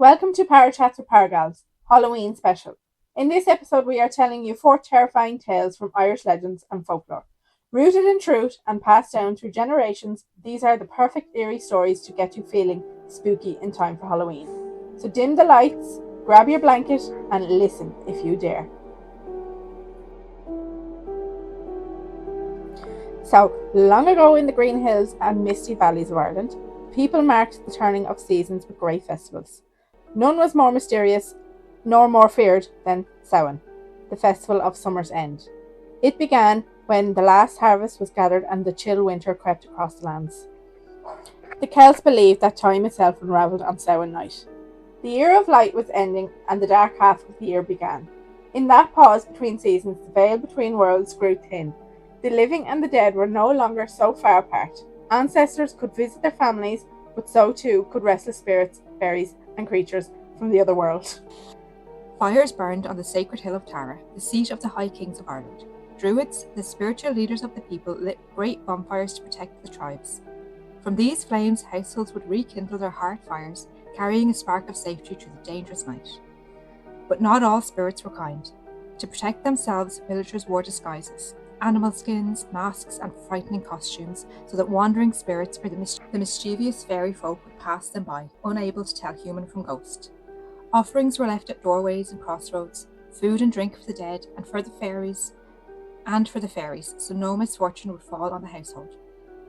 Welcome to Parachats with Paragals Halloween Special. In this episode, we are telling you 4 terrifying tales from Irish legends and folklore. Rooted in truth and passed down through generations, these are the perfect eerie stories to get you feeling spooky in time for Halloween. So dim the lights, grab your blanket, and listen if you dare. So, long ago in the green hills and misty valleys of Ireland, people marked the turning of seasons with great festivals. None was more mysterious nor more feared than Samhain, the festival of summer's end. It began when the last harvest was gathered and the chill winter crept across the lands. The Celts believed that time itself unravelled on Samhain night. The year of light was ending and the dark half of the year began. In that pause between seasons, the veil between worlds grew thin. The living and the dead were no longer so far apart. Ancestors could visit their families, but so too could restless spirits, fairies, and creatures from the other world. Fires burned on the sacred hill of Tara, the seat of the High Kings of Ireland. Druids, the spiritual leaders of the people, lit great bonfires to protect the tribes. From these flames, households would rekindle their hearth fires, carrying a spark of safety through the dangerous night. But not all spirits were kind. To protect themselves, villagers wore disguises. Animal skins, masks, and frightening costumes, so that wandering spirits or the mischievous fairy folk would pass them by, unable to tell human from ghost. Offerings were left at doorways and crossroads, food and drink for the dead and for the fairies, so no misfortune would fall on the household.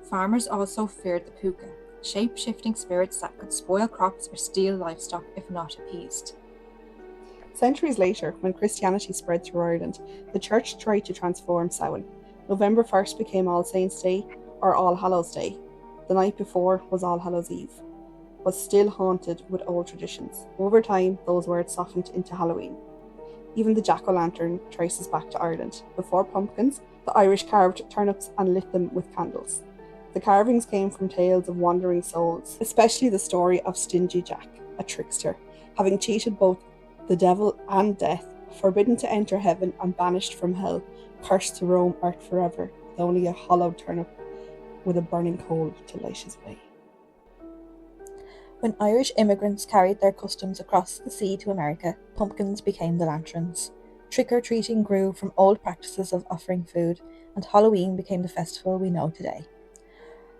Farmers also feared the puka, shape-shifting spirits that could spoil crops or steal livestock if not appeased. Centuries later, when Christianity spread through Ireland, the Church tried to transform Samhain. November 1st became All Saints' Day, or All Hallows' Day. The night before was All Hallows' Eve, was still haunted with old traditions. Over time, those words softened into Halloween. Even the jack-o'-lantern traces back to Ireland. Before pumpkins, the Irish carved turnips and lit them with candles. The carvings came from tales of wandering souls, especially the story of Stingy Jack, a trickster, having cheated both the devil and death, forbidden to enter heaven and banished from hell, cursed to roam earth forever, with only a hollowed turnip with a burning coal to light his way. When Irish immigrants carried their customs across the sea to America, pumpkins became the lanterns. Trick-or-treating grew from old practices of offering food, and Halloween became the festival we know today.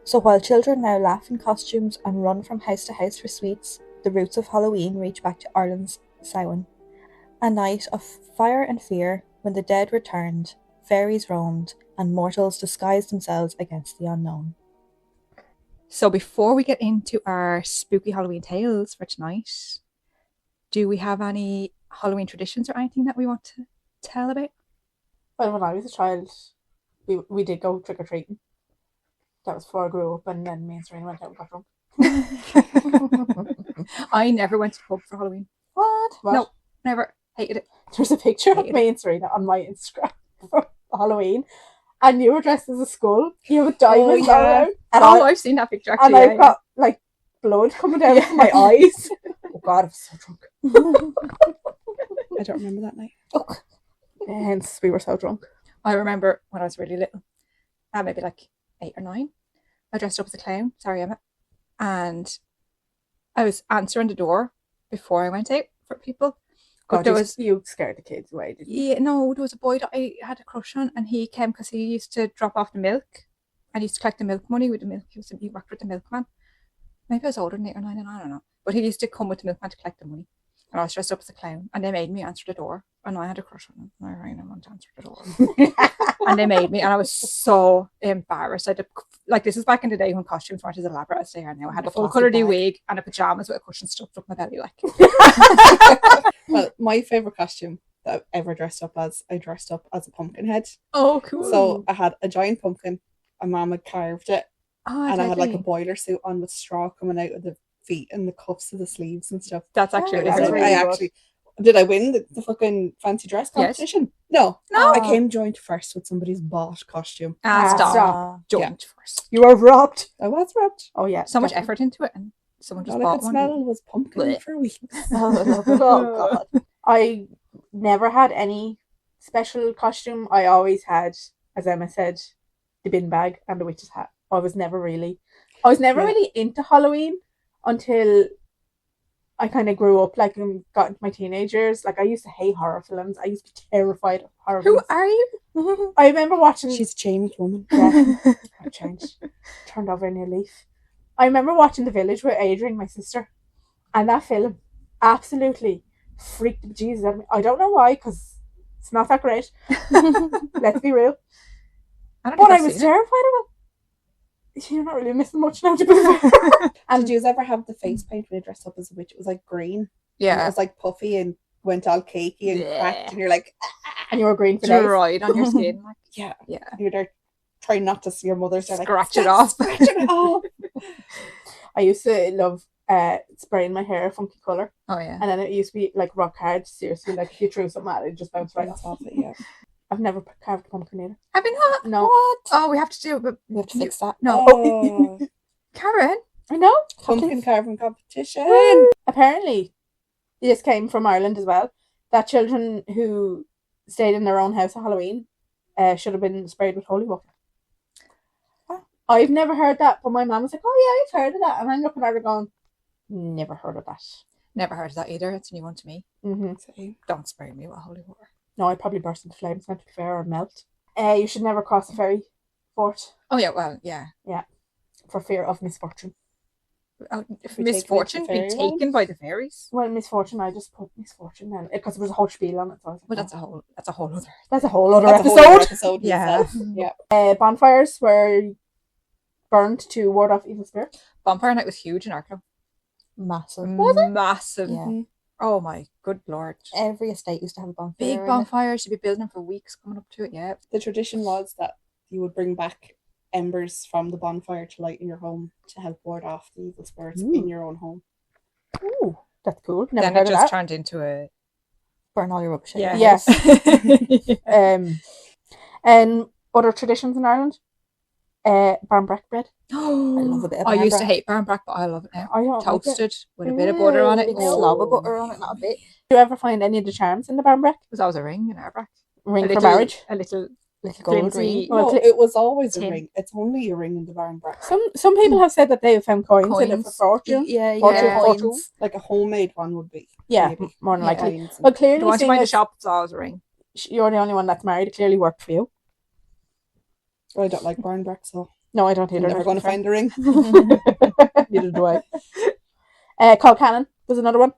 So while children now laugh in costumes and run from house to house for sweets, the roots of Halloween reach back to Ireland's Samhain, a night of fire and fear when the dead returned, fairies roamed, and mortals disguised themselves against the unknown. So before we get into our spooky Halloween tales for tonight, do we have any Halloween traditions or anything that we want to tell about? Well, when I was a child, we did go trick-or-treating. That was before I grew up, and then me and Serena went out and got drunk. I never went to the pub for Halloween. What? No, never. Hated it. There's a picture of me and Serena on my Instagram for Halloween, and you were dressed as a skull. You have diamonds all around. And I've seen that picture actually. And I've got like blood coming down from my eyes. Oh God, I was so drunk. I don't remember that night. Oh. Hence, we were so drunk. I remember when I was really little, maybe like 8 or 9. I dressed up as a clown. Sorry, Emma. And I was answering the door before I went out for people. God, you scared the kids away, didn't you? Yeah, no, there was a boy that I had a crush on, and he came because he used to drop off the milk, and he used to collect the milk money with the milk. He worked with the milkman. Maybe I was older than 8 or 9, and I don't know. But he used to come with the milkman to collect the money. And I was dressed up as a clown, and they made me answer the door, and I had a crush on him. And I rang him to answer the door. And they made me, and I was so embarrassed. This is back in the day when costumes weren't as elaborate as they are now. I had a full coloured wig and a pyjamas with a cushion stuffed up my belly, Well, my favourite costume that I've ever dressed up as, I dressed up as a pumpkin head. Oh, cool. So I had a giant pumpkin, and Mum had carved it, and I had like a boiler suit on with straw coming out of the feet and the cuffs of the sleeves and stuff. That's actually Did I win the fucking fancy dress competition? Yes. No. I came joined first with somebody's bought costume. Stop. Joined first. You were robbed. I was robbed. Oh yeah. So much effort into it, and someone just all bought I could one. smell was pumpkin for weeks. Oh God. I never had any special costume. I always had, as Emma said, the bin bag and the witch's hat. I was never really into Halloween until I kind of grew up, like, and got into my teenage years. Like, I used to hate horror films. I used to be terrified of horror Who films. are you? I remember watching... She's a changed woman. Yeah, I've changed. Turned over a new leaf. I remember watching The Village with Adrian, my sister. And that film absolutely freaked the Jesus out of me. I don't know why, because it's not that great. Let's be real. I But I was terrified of it. You're not really missing much now, to be fair. And did you ever have the face paint when you dressed up as a witch? It was like green. And it Yeah. was like puffy and went all cakey and cracked, and you're like, And you were green for days. Dried on your skin. Like, yeah. yeah. You're there trying not to see your mother's there, like, Scratch it off. Scratch it off. I used to love spraying my hair a funky colour. Oh, yeah. And then it used to be like rock hard, seriously. Like if you threw something at it, it just bounced right Bounce off. off it, yeah. I've never carved a pumpkin either. Have you not? No. What? Oh, we have to do it. But We have to fix that. no. Oh, Karen. I know. pumpkin carving competition. Apparently, this came from Ireland as well. That children who stayed in their own house at Halloween should have been sprayed with holy water. I've never heard that, but my mum was like, "Oh yeah, I've heard of that," and I'm looking at her going, "Never heard of that." Never heard of that either. It's a new one to me. Same. Don't spray me with holy water. No, I'd probably burst into flames, not to be fair, or melt. You should never cross a ferry fort Oh, yeah. Well, yeah. for fear of misfortune. Oh, If we take misfortune it to being fairyland? taken by the fairies. Well, misfortune, I just put misfortune then because there was a whole spiel on it. So I was like, But "Oh, that's a whole other. that's a whole other That's a whole episode." other episode in Yeah. itself. Yeah. Bonfires were burned to ward off evil spirits. Bonfire night was huge in Arklow. Massive. Massive. Yeah. Oh my good lord. Every estate used to have a bonfire. Big in it. bonfires. You'd be building them for weeks coming up to it. Yeah. The tradition was that you would bring back embers from the bonfire to light in your home to help ward off the evil spirits in your own home. Ooh, that's cool. Never Then heard it of just that. turned into a. Burn all your rubbish. Yeah. Yes. And other traditions in Ireland, barnbrack bread. I love a bit of I used to barnbrack. hate barnbrack, but I love it now. I don't like it. Toasted with a bit of butter on it. Big Oh. slob of butter on it, not a bit. Do you ever find any of the charms in the barnbrack? It was always a ring in our brack. Ring A for little- marriage. A little Little gold flimsy- ring. Well, No, it was always a tin. ring. It's only a ring in the barnbrack. Some people have said that they have found coins in it for Coins. fortune. Yeah, Fortune, yeah. fortune. Like a homemade one would be. Yeah, maybe. more than Yeah. likely. Coins and- But clearly, The ones you seeing find in the as shop, it's always a ring. you're the only one that's married, it clearly worked for you. I don't like barnbrack, so No, I don't I'm either. never going to find a ring. Neither do I. Colcannon was another one.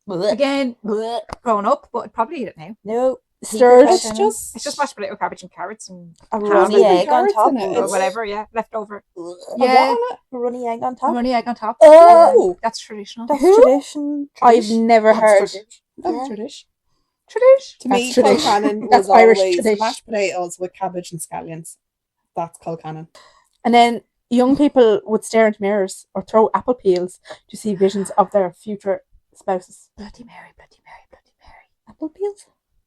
Again, grown up, but I'd probably eat it now. No. Stirred. It's just It's just mashed potato, cabbage, and carrots, and A Ham runny and egg on carrots top. in it. or It's- whatever. Yeah, leftover. a Yeah. what on it? A runny egg on A top. runny egg on top. Oh, That's traditional. That's Who? tradition. I've never That's heard. tradition. That's Yeah. tradition. Tradition. To That's me, tradition. Colcannon That's was Irish always tradition. mashed potatoes with cabbage and scallions. That's Colcannon. And then young people would stare into mirrors or throw apple peels to see visions of their future spouses. Bloody Mary, Bloody Mary, Bloody Mary. Apple peels.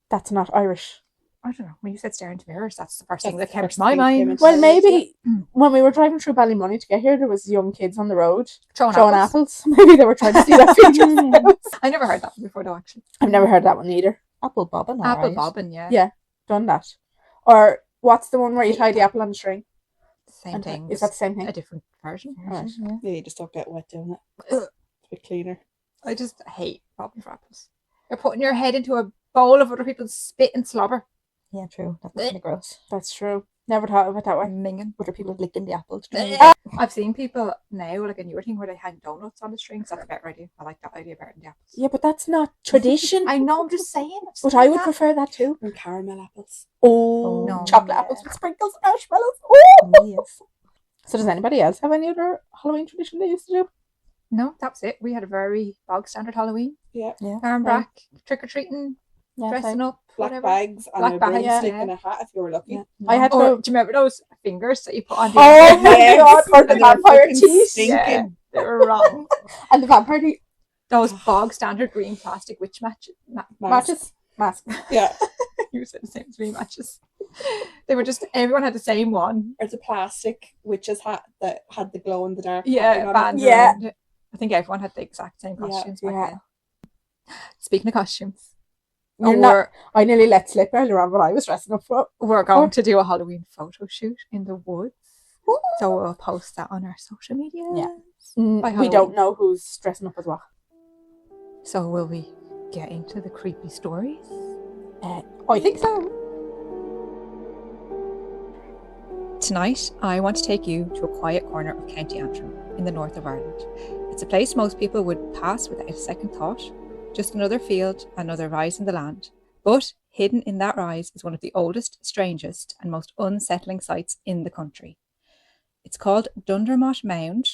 That's not Irish. I don't know. When you said stare into mirrors, that's the first thing That's that the came first to my thing that came mind. into Well, my head, maybe when we were driving through Ballymoney to get here, there was young kids on the road Throwing throwing apples. apples. Maybe they were trying to see that future spouse. I never heard that before, though. Actually, I've never heard that one either. Apple bobbin. apple alright. bobbin. Yeah, Yeah. Done that. Or what's the one where you tie the apple on the string? same thing. Is that the same thing? a different version? Right. Yeah. Yeah, you just don't get wet doing it. Ugh. It's a bit cleaner. I just hate bobbing for apples. You're putting your head into a bowl of other people's spit and slobber. Yeah, true. That's kind of gross. That's true. Never thought of it that way. Minging. Other people licking the apples. I've seen people now, like a newer thing, where they hang donuts on the strings. That's a better idea. I like that idea better than the apples. Yeah, but that's not tradition. I know, I'm just saying. But I would prefer that too. And caramel apples. Oh, no. chocolate Yeah. apples with sprinkles and marshmallows. Oh! Yes. So does anybody else have any other Halloween tradition they used to do? No, that was it. We had a very bog standard Halloween. Yeah. Barnbrack, trick or treating, dressing up, Black whatever. bags and Black a bags, broomstick yeah. and a hat if you were lucky. Yeah. I had Or to. do you remember those fingers that you put on the Oh my Yes. god, for the And they were vampire fucking teeth. stinking. Yeah, they were wrong. And the vampire teeth Those bog standard green plastic witch matches. Mask. Yeah. you said the same as me matches. They were just, everyone had the same one. Or the plastic witch's hat that had the glow in the dark. Yeah, band Yeah. around it. I think everyone had the exact same Yeah, costumes back yeah. then. Speaking of costumes, You're not- I nearly let slip earlier on what I was dressing up for. we're going to do a Halloween photo shoot in the woods. So we'll post that on our social media. Yeah. By We Halloween. don't know who's dressing up as well. So will we get into the creepy stories? I think so. Tonight, I want to take you to a quiet corner of County Antrim in the north of Ireland. It's a place most people would pass without a second thought. Just another field, another rise in the land. But hidden in that rise is one of the oldest, strangest and most unsettling sites in the country. It's called Dundermott Mound,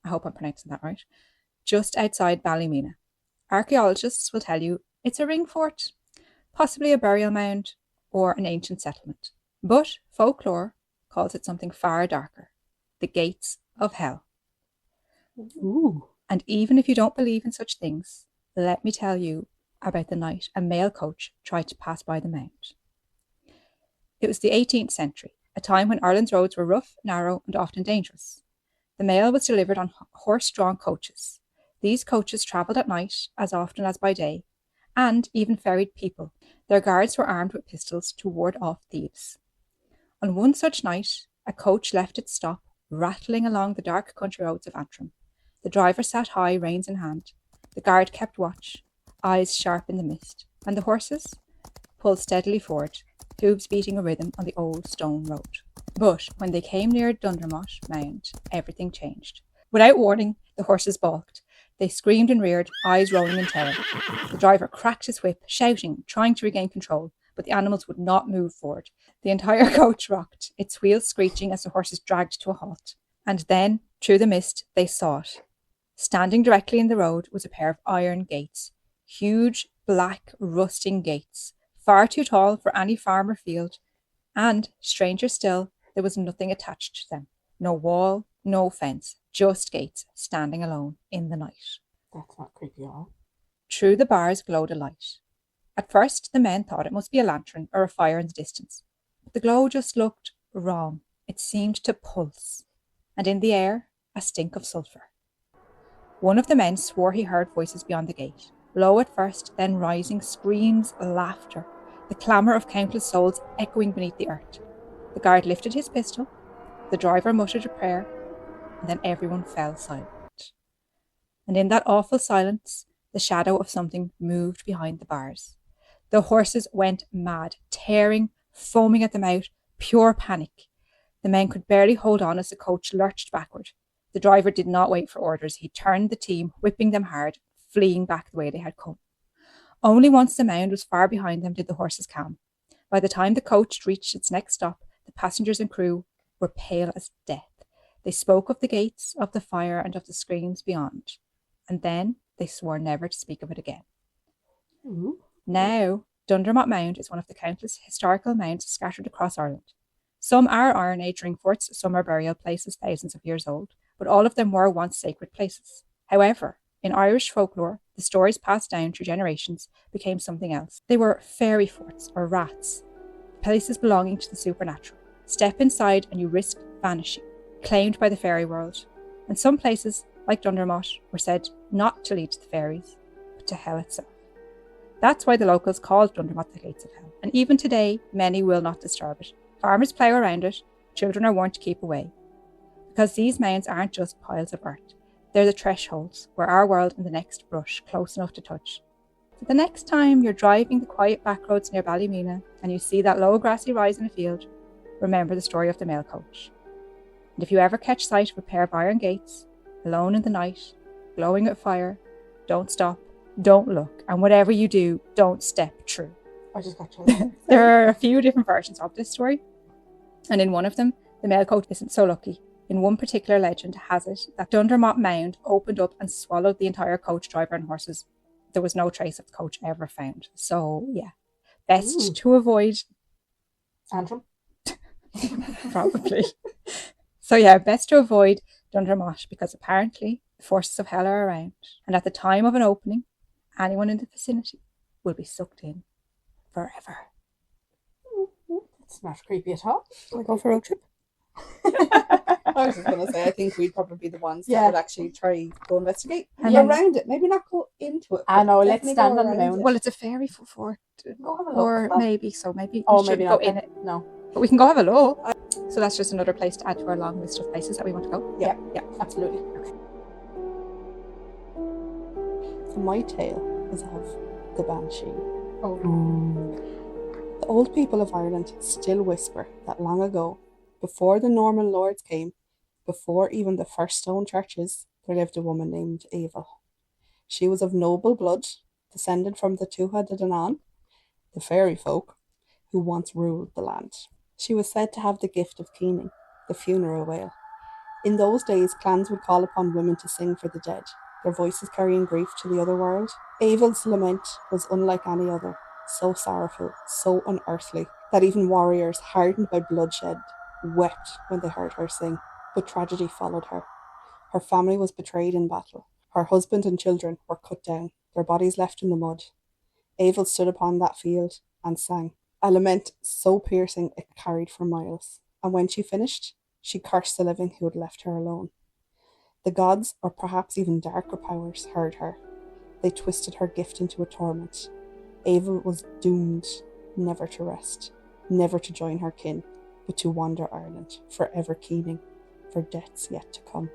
I hope I'm pronouncing that right, just outside Ballymena. Archaeologists will tell you it's a ring fort, possibly a burial mound or an ancient settlement. But folklore calls it something far darker, the gates of hell. Ooh. And even if you don't believe in such things, let me tell you about the night a mail coach tried to pass by the mound. It was the 18th century, a time when Ireland's roads were rough, narrow and often dangerous. The mail was delivered on horse-drawn coaches. These coaches travelled at night as often as by day, and even ferried people. Their guards were armed with pistols to ward off thieves. On one such night, a coach left its stop, rattling along the dark country roads of Antrim. The driver sat high, reins in hand. The guard kept watch, eyes sharp in the mist, and the horses pulled steadily forward, hooves beating a rhythm on the old stone road. But when they came near Dundermott Mound, everything changed. Without warning, the horses balked. They screamed and reared, eyes rolling in terror. The driver cracked his whip, shouting, trying to regain control, but the animals would not move forward. The entire coach rocked, its wheels screeching as the horses dragged to a halt. And then, through the mist, they saw it. Standing directly in the road was a pair of iron gates, huge, black, rusting gates, far too tall for any farm or field, and, stranger still, there was nothing attached to them. No wall, no fence, just gates, standing alone in the night. That's not creepy at all. Through the bars glowed a light. At first, the men thought it must be a lantern or a fire in the distance. But the glow just looked wrong. It seemed to pulse. And in the air, a stink of sulphur. One of the men swore he heard voices beyond the gate. Low at first, then rising, screams, laughter. The clamour of countless souls echoing beneath the earth. The guard lifted his pistol. The driver muttered a prayer. And then everyone fell silent. And in that awful silence, the shadow of something moved behind the bars. The horses went mad, tearing, foaming at the mouth, pure panic. The men could barely hold on as the coach lurched backward. The driver did not wait for orders. He turned the team, whipping them hard, fleeing back the way they had come. Only once the mound was far behind them did the horses calm. By the time the coach reached its next stop, the passengers and crew were pale as death. They spoke of the gates, of the fire, and of the screams beyond. And then they swore never to speak of it again. Ooh. Now, Dundermott Mound is one of the countless historical mounds scattered across Ireland. Some are Iron Age ring forts, some are burial places thousands of years old, but all of them were once sacred places. However, in Irish folklore, the stories passed down through generations became something else. They were fairy forts or rats, places belonging to the supernatural. Step inside and you risk vanishing, claimed by the fairy world. And some places, like Dundermott, were said not to lead to the fairies, but to hell itself. That's why the locals called Dundermott the Gates of Hell, and even today, many will not disturb it. Farmers plough around it, children are warned to keep away. Because these mounds aren't just piles of earth, they're the thresholds where our world and the next brush close enough to touch. So the next time you're driving the quiet back roads near Ballymena and you see that low grassy rise in a field, remember the story of the mail coach. And if you ever catch sight of a pair of iron gates, alone in the night, glowing with fire, don't stop, don't look, and whatever you do, don't step through. I just got chills. There are a few different versions of this story, and in one of them, the mail coach isn't so lucky. In one particular legend has it that Dundermott Mound opened up and swallowed the entire coach, driver and horses. There was no trace of the coach ever found. So, yeah, best to avoid... Antrim? Probably. So yeah, best to avoid Dundermott because apparently the forces of hell are around, and at the time of an opening, anyone in the vicinity will be sucked in forever. That's not creepy at all. Can we go for a road trip? I was just going to say, I think we'd probably be the ones that would actually try go investigate. And around it, maybe not go into it. I know, let's definitely stand go on the around mound. it. Well, it's a fairy fort, Go have a look. or Well, maybe we should maybe go not in then. it. No. But we can go have a look. So that's just another place to add to our long list of places that we want to go. Yeah, absolutely. My tale is of the Banshee. Oh. The old people of Ireland still whisper that long ago, before the Norman lords came, before even the first stone churches, there lived a woman named Eva. She was of noble blood, descended from the Tuatha De Danann, the fairy folk, who once ruled the land. She was said to have the gift of keening, the funeral wail. In those days, clans would call upon women to sing for the dead, their voices carrying grief to the other world. Eva's lament was unlike any other, so sorrowful, so unearthly, that even warriors hardened by bloodshed wept when they heard her sing. But tragedy followed her. Her family was betrayed in battle. Her husband and children were cut down, their bodies left in the mud. Evel stood upon that field and sang, a lament so piercing it carried for miles. And when she finished, she cursed the living who had left her alone. The gods, or perhaps even darker powers, heard her. They twisted her gift into a torment. Evel was doomed never to rest, never to join her kin, but to wander Ireland, forever keening, for deaths yet to come.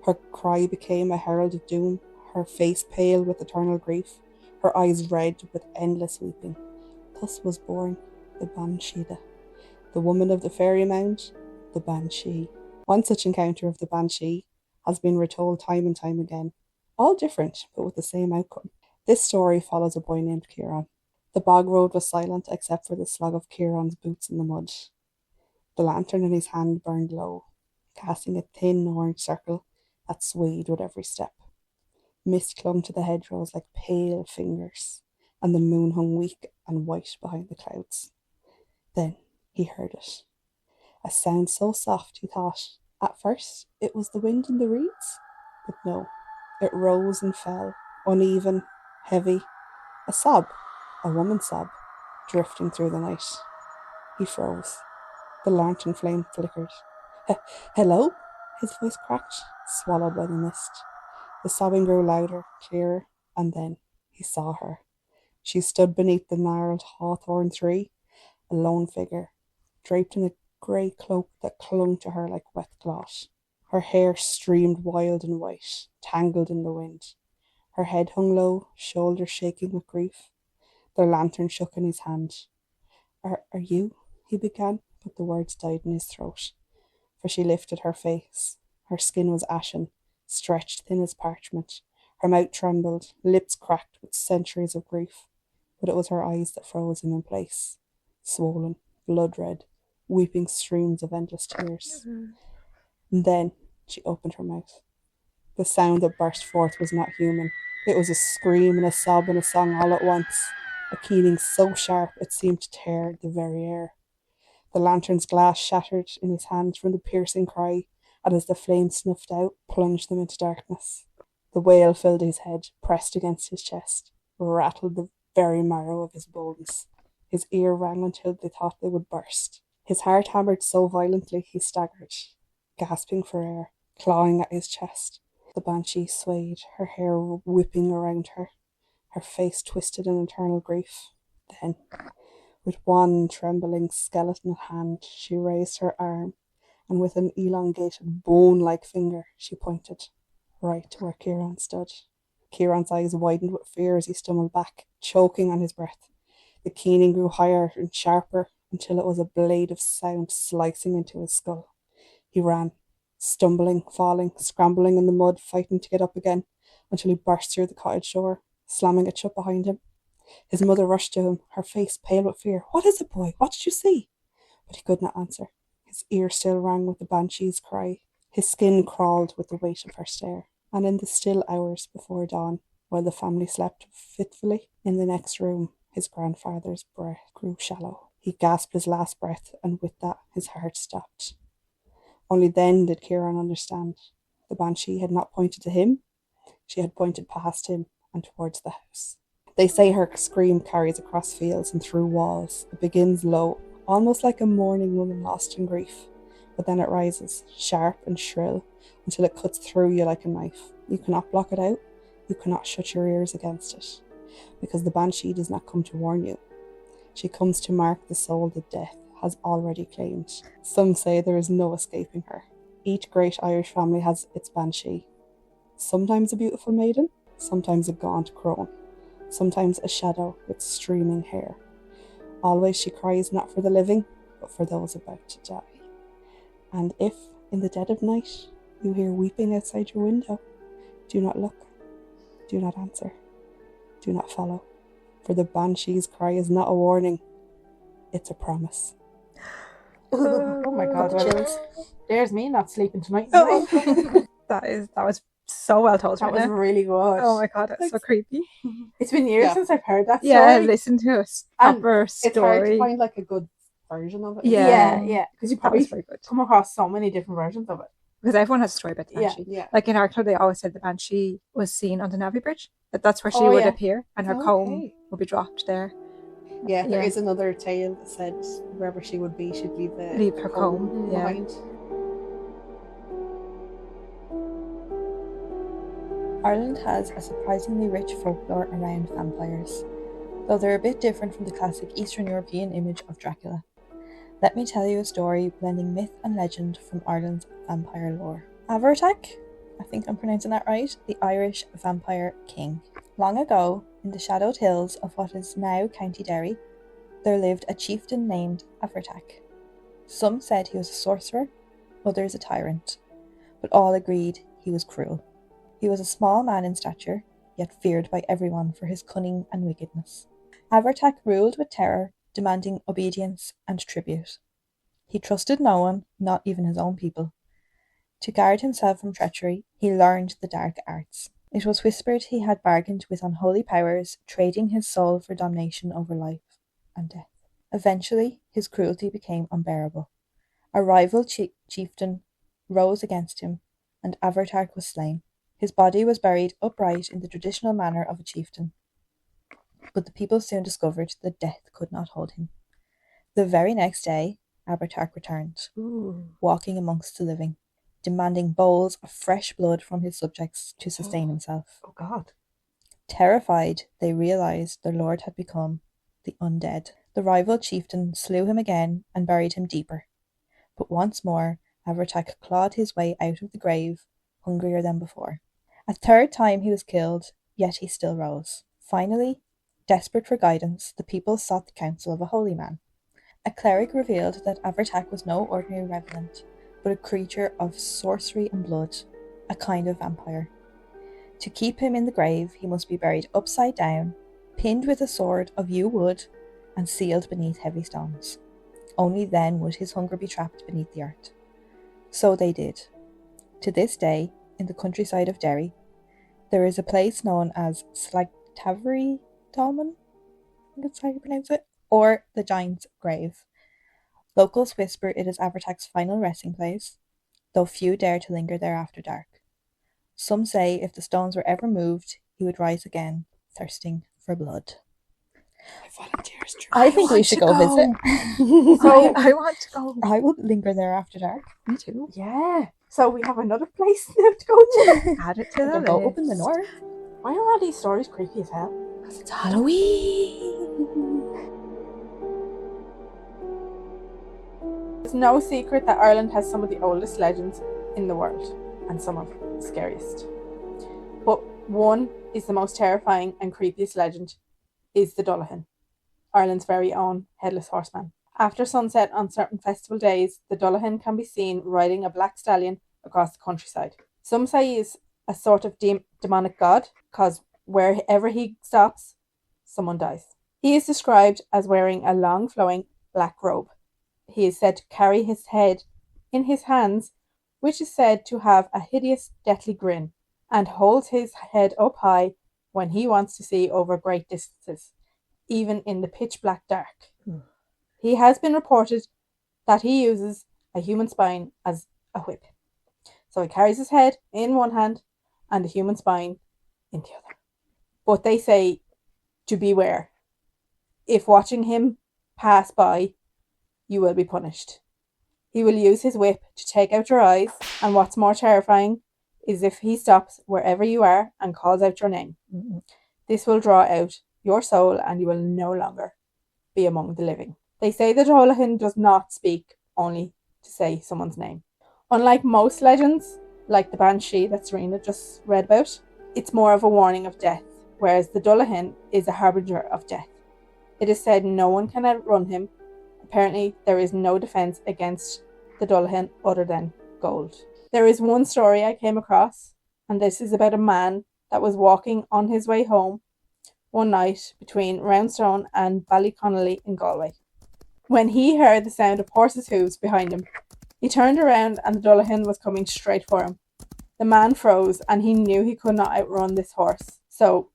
Her cry became a herald of doom, her face pale with eternal grief, her eyes red with endless weeping. Thus was born the Banshee, the woman of the fairy mound, the Banshee. One such encounter of the Banshee has been retold time and time again, all different but with the same outcome. This story follows a boy named Kieran. The bog road was silent except for the slug of Kieran's boots in the mud. The lantern in his hand burned low, casting a thin orange circle that swayed with every step. Mist clung to the hedgerows like pale fingers, and the moon hung weak and white behind the clouds. Then he heard it. A sound so soft, he thought, at first it was the wind in the reeds, but no, it rose and fell, uneven, heavy, a sob, a woman's sob, drifting through the night. He froze. The lantern flame flickered. Hello? His voice cracked, swallowed by the mist. The sobbing grew louder, clearer, and then he saw her. She stood beneath the gnarled hawthorn tree, a lone figure, draped in a grey cloak that clung to her like wet cloth. Her hair streamed wild and white, tangled in the wind. Her head hung low, shoulders shaking with grief. The lantern shook in his hand. Are you? He began, but the words died in his throat. For she lifted her face. Her skin was ashen, stretched thin as parchment. Her mouth trembled, lips cracked with centuries of grief. But it was her eyes that froze him in place, swollen, blood red, weeping streams of endless tears. And then she opened her mouth. The sound that burst forth was not human. It was a scream and a sob and a song all at once, a keening so sharp it seemed to tear the very air. The lantern's glass shattered in his hand from the piercing cry, and as the flame snuffed out, plunged them into darkness. The wail filled his head, pressed against his chest, rattled the very marrow of his bones. His ear rang until they thought they would burst. His heart hammered so violently he staggered, gasping for air, clawing at his chest. The Banshee swayed, her hair whipping around her, her face twisted in eternal grief. Then, with one trembling skeletal hand, she raised her arm, and with an elongated, bone-like finger, she pointed right to where Kieran stood. Kieran's eyes widened with fear as he stumbled back, choking on his breath. The keening grew higher and sharper until it was a blade of sound slicing into his skull. He ran, stumbling, falling, scrambling in the mud, fighting to get up again, until he burst through the cottage door, slamming it shut behind him. His mother rushed to him, her face pale with fear. "What is it, boy? What did you see?" But he could not answer. His ear still rang with the Banshee's cry. His skin crawled with the weight of her stare. And in the still hours before dawn, while the family slept fitfully in the next room, his grandfather's breath grew shallow. He gasped his last breath, and with that his heart stopped. Only then did Kieran understand. The Banshee had not pointed to him, she had pointed past him and towards the house. They say her scream carries across fields and through walls. It begins low, almost like a mourning woman lost in grief, but then it rises, sharp and shrill, until it cuts through you like a knife. You cannot block it out, you cannot shut your ears against it, because the Banshee does not come to warn you. She comes to mark the soul that death has already claimed. Some say there is no escaping her. Each great Irish family has its Banshee. Sometimes a beautiful maiden, sometimes a gaunt crone, sometimes a shadow with streaming hair. Always she cries not for the living, but for those about to die. And if, in the dead of night, you hear weeping outside your window, do not look, do not answer, do not follow, for the banshee's cry is not a warning, it's a promise. Oh my god, Chills. there's me not sleeping tonight. That was so well told. That right was now. really good. Oh my god, that's so creepy. It's been years Yeah. since I've heard that Yeah, story. listen to a And proper It's hard to story. find like a good version of it. Yeah. Yeah, because you That probably was very good. come across so many different versions of it. Because everyone has a story about the Yeah. banshee. Yeah. Like in our club, they always said the banshee was seen on the Navy Bridge. That's where she Oh, would yeah. appear, and her Okay. comb would be dropped there. Yeah, there Yeah. is another tale that said wherever she would be, she'd leave Her comb. Yeah. behind. Ireland has a surprisingly rich folklore around vampires, though they're a bit different from the classic Eastern European image of Dracula. Let me tell you a story blending myth and legend from Ireland's vampire lore. Avertak, I think I'm pronouncing that right, the Irish vampire king. Long ago, in the shadowed hills of what is now County Derry, there lived a chieftain named Avertak. Some said he was a sorcerer, others a tyrant, but all agreed he was cruel. He was a small man in stature, yet feared by everyone for his cunning and wickedness. Avertak ruled with terror, demanding obedience and tribute. He trusted no one, not even his own people. To guard himself from treachery, he learned the dark arts. It was whispered he had bargained with unholy powers, trading his soul for domination over life and death. Eventually, his cruelty became unbearable. A rival chieftain rose against him, and Avertak was slain. His body was buried upright in the traditional manner of a chieftain. But the people soon discovered that death could not hold him. The very next day, Avertak returned, walking amongst the living, demanding bowls of fresh blood from his subjects to sustain himself. Oh god. Terrified, they realized their lord had become the undead. The rival chieftain slew him again and buried him deeper. But once more, Avertak clawed his way out of the grave, hungrier than before. A third time he was killed, yet he still rose. Finally, desperate for guidance, the people sought the counsel of a holy man. A cleric revealed that Avertak was no ordinary revenant, but a creature of sorcery and blood, a kind of vampire. To keep him in the grave, he must be buried upside down, pinned with a sword of yew wood, and sealed beneath heavy stones. Only then would his hunger be trapped beneath the earth. So they did. To this day, in the countryside of Derry, there is a place known as Slagtavery Dolmen, I think that's how you pronounce it, or the Giant's Grave. Locals whisper it is Avertak's final resting place, though few dare to linger there after dark. Some say if the stones were ever moved, he would rise again, thirsting for blood. I think we should go visit. So I want to go. I will linger there after dark. Me too. yeah. So we have another place now to go to. Add it to the We'll list. go up in the north. Why are all these stories creepy as hell? It's Halloween. It's no secret that Ireland has some of the oldest legends in the world, and some of the scariest. But one is the most terrifying and creepiest legend, is the Dullahan, Ireland's very own Headless Horseman. After sunset on certain festival days, the Dullahan can be seen riding a black stallion across the countryside. Some say he is a sort of demonic god, because wherever he stops, someone dies. He is described as wearing a long flowing black robe. He is said to carry his head in his hands, which is said to have a hideous, deathly grin, and holds his head up high when he wants to see over great distances, even in the pitch black dark. He has been reported that he uses a human spine as a whip. So he carries his head in one hand and a human spine in the other. But they say to beware. If watching him pass by, you will be punished. He will use his whip to take out your eyes, and what's more terrifying is if he stops wherever you are and calls out your name. This will draw out your soul and you will no longer be among the living. They say the Dullahan does not speak, only to say someone's name. Unlike most legends, like the Banshee that Serena just read about, it's more of a warning of death whereas the Dullahan is a harbinger of death. It is said no one can outrun him. Apparently, there is no defense against the Dullahan other than gold. There is one story I came across, and this is about a man that was walking on his way home one night between Roundstone and Ballyconnolly in Galway. When he heard the sound of horses' hooves behind him, he turned around and the Dullahan was coming straight for him. The man froze and he knew he could not outrun this horse, so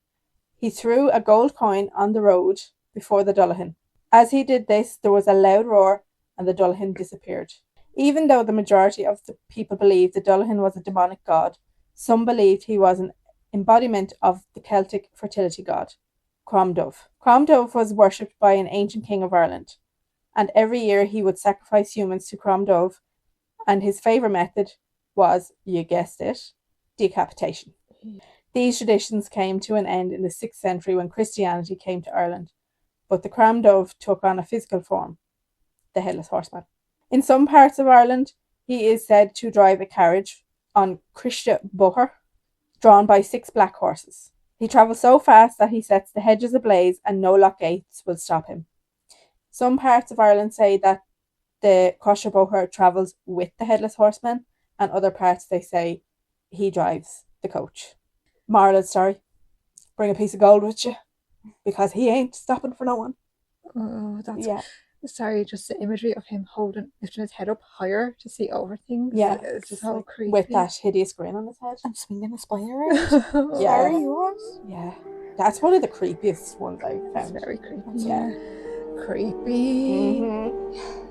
he threw a gold coin on the road before the Dullahan. As he did this, there was a loud roar and the Dullahan disappeared. Even though the majority of the people believed the Dullahan was a demonic god, some believed he was an embodiment of the Celtic fertility god, Crom-Dubh. Crom-Dubh was worshipped by an ancient king of Ireland, and every year he would sacrifice humans to Crom-Dubh, and his favourite method was, you guessed it, decapitation. These traditions came to an end in the 6th century when Christianity came to Ireland, but the Crom-Dubh took on a physical form, the Headless Horseman. In some parts of Ireland, he is said to drive a carriage on Criste Bother, drawn by 6 black horses. He travels so fast that he sets the hedges ablaze and no lock gates will stop him. Some parts of Ireland say that the Criste Bother travels with the Headless Horseman, and other parts they say he drives the coach. Moral of the story, bring a piece of gold with you, because he ain't stopping for no one. Oh, that's sorry, just the imagery of him lifting his head up higher to see over things. Yeah, it's just so creepy. With that hideous grin on his head. And swinging a spine around. Yeah. Sorry, you was. Yeah. That's one of the creepiest ones I've found. It's very creepy. Yeah. Creepy. Mm-hmm.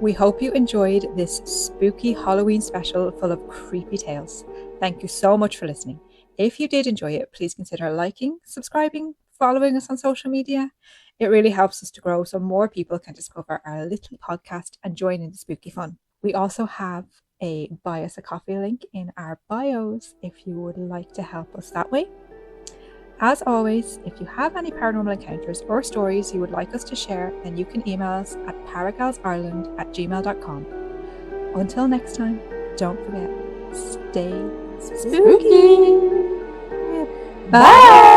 We hope you enjoyed this spooky Halloween special full of creepy tales. Thank you so much for listening. If you did enjoy it, please consider liking, subscribing, following us on social media. It really helps us to grow so more people can discover our little podcast and join in the spooky fun. We also have a buy us a coffee link in our bios if you would like to help us that way. As always, if you have any paranormal encounters or stories you would like us to share, then you can email us at Paragals.Ireland@gmail.com. Until next time, don't forget, stay spooky. Bye!